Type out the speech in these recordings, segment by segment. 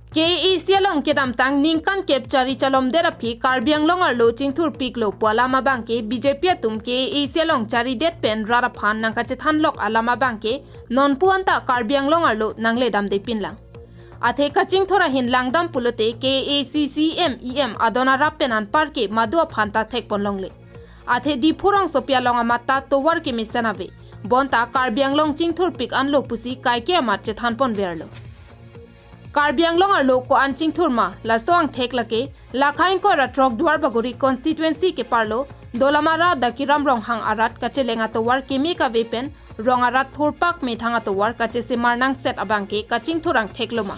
Sialong kedam tang ningkan kep cari calom derapi karbiang longar lo cingthur pik lo pualama bangke BJP tum sialong cari det pen rara phan nang kacethan lok alama bangke non puanta karbiang longar lo nangle dam de pinlang. Athe kaching thora hin langdam pulote KACCMEM adona rappenan parke madua phanta thek ponlongle. Athe di phurang sopia longa matta tovar ke misanave bonta karbiang long cingthur pik anlo pusi kaike amat chethan pon verlo. Karbiang longar lo ko anching thurma la soang thek lake lakhain ko ratrok duar baguri constituency ke parlo dolamara dakiram ronghang arat kace lenga towar kemi ka vepen rong arat thurpak me thanga towar kachesemar nang set abangke kaching thurang thekloma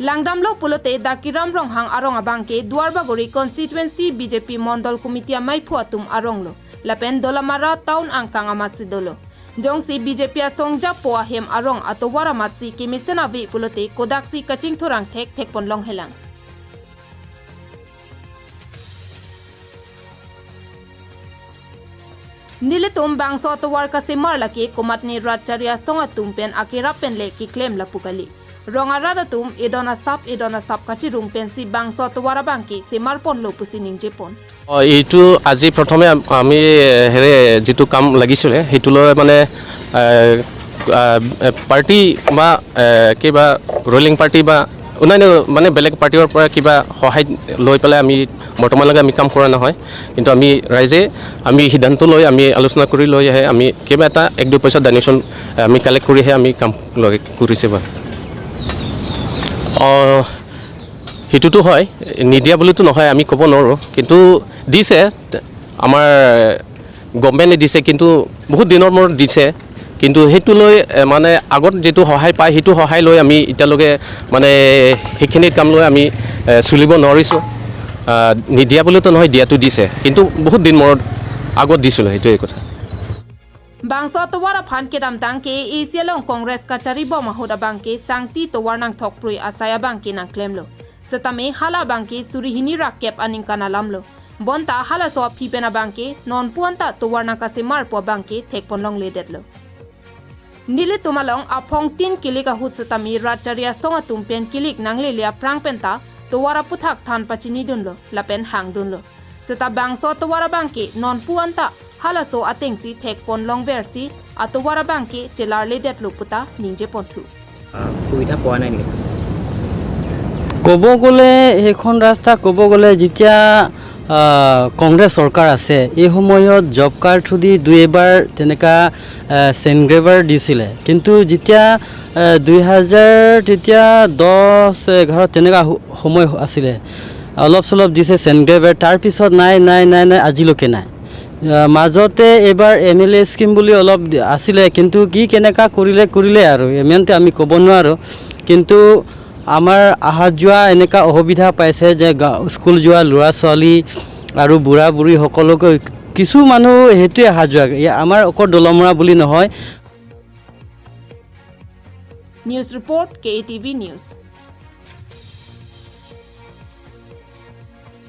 langdam lo pulote dakiram ronghang arong abangke duar baguri constituency BJP mondol committee mai phuatum arong lo lapen dolamara town angkang amatsidolo Jongsi BJP songja poa hem arong atowara matsi kimisena vi pulote kodaksi kaching thurang thek ponlong helang. Niletum bangso atowar kachesemar lake komatni ratcharia songa tumpen akira penle ki claim lapukali. Rongarada tum edona sap kachi rungpen si bangso atowara bangki semar ponlo pusining jepon. এইটো আজি প্ৰথমে আমি হেৰে যেটো কাম লাগিছিলে হেতুলৈ মানে party বা কিবা ৰুলিং পাৰ্টি বা অন্যান্য মানে বেলেগ পাৰ্টিৰ পৰা কিবা সহায় লৈ পেলাই আমি বৰ্তমানলৈকে আমি কাম কৰা নহয় কিন্তু আমি ৰাইজে আমি সিদ্ধান্ত লৈ আমি আলোচনা কৰি লৈ আহে আমি কিবা এটা 1-2 পইচা ডোনেশ্যন আমি কালেক্ট কৰিহে আমি কাম কৰিছে বা হেতুটো হয় নিদিয়া বুলিতো নহয় আমি ক'ব নোৱাৰো কিন্তু দিছে আমাৰ গভৰ্ণমেণ্টে দিছে কিন্তু বহুত দিনৰ মূৰত দিছে কিন্তু হেতু লৈ মানে আগত যেটো সহায় পায় হেতু সহায় লৈ আমি ইতালকে মানে হেখিনি কাম লৈ আমি চলিব নোৱাৰিছো নিদিয়া বুলিতো নহয় দিয়াটো দিছে কিন্তু বহুত দিন মূৰত আগত দিছিল হেতুই কথা Bangso towara phan kedam tangke sialong Congress kachari bo mahoda bangke sangti towar nang thokprui asaya bangke nang claimlo setame hala bangke surihini rakep aninkana lamlo bonta hala so phipena bangke non puanta towar nang kachesemar po bangke thek ponlong ledetlo nile tumalong aphong tin kilika hut setami ratcharia songa tumpen kilik nangle lia prang penta towara puthak than pachini dunlo lapen hang dunlo seta bangso towara bangke non puanta hala so atengsi thek ponlong versi atowara bangke chelarle detlo puta ninje pontu সুবিধা পোৱা নাই নেকি ক'ব গ'লে এইখন ৰাস্তা ক'ব গ'লে যেতিয়া কংগ্ৰেছ চৰকাৰ আছে এই সময়ত জব কাৰ্ড থুদি দুই এবাৰ তেনেকা চেনগ্ৰেভাৰ দিছিলে কিন্তু যেতিয়া 2000 তেতিয়া 10-11 তেনেকা সময় আছিলে অলপ চলপ দিছে চেনগ্ৰেভাৰ তাৰ পিছত নাই আজিলৈকে নাই মাজতে এবাৰ এমএলএ স্কিম বুলি অলপ আছিলে কিন্তু কি কেনেকা কৰিলে আৰু এমএনতে আমি ক'ব নোৱাৰো কিন্তু আমাৰ আহা যোৱা এনেকা অসুবিধা পাইছে যে স্কুল যোৱা ল'ৰা ছোৱালী আৰু বুঢ়া বুঢ়ী সকলোকে কিছু মানুহ হেতুৱে আহা যোৱা আমাৰ অকল দলমৰা বুলি নহয় News report KTV News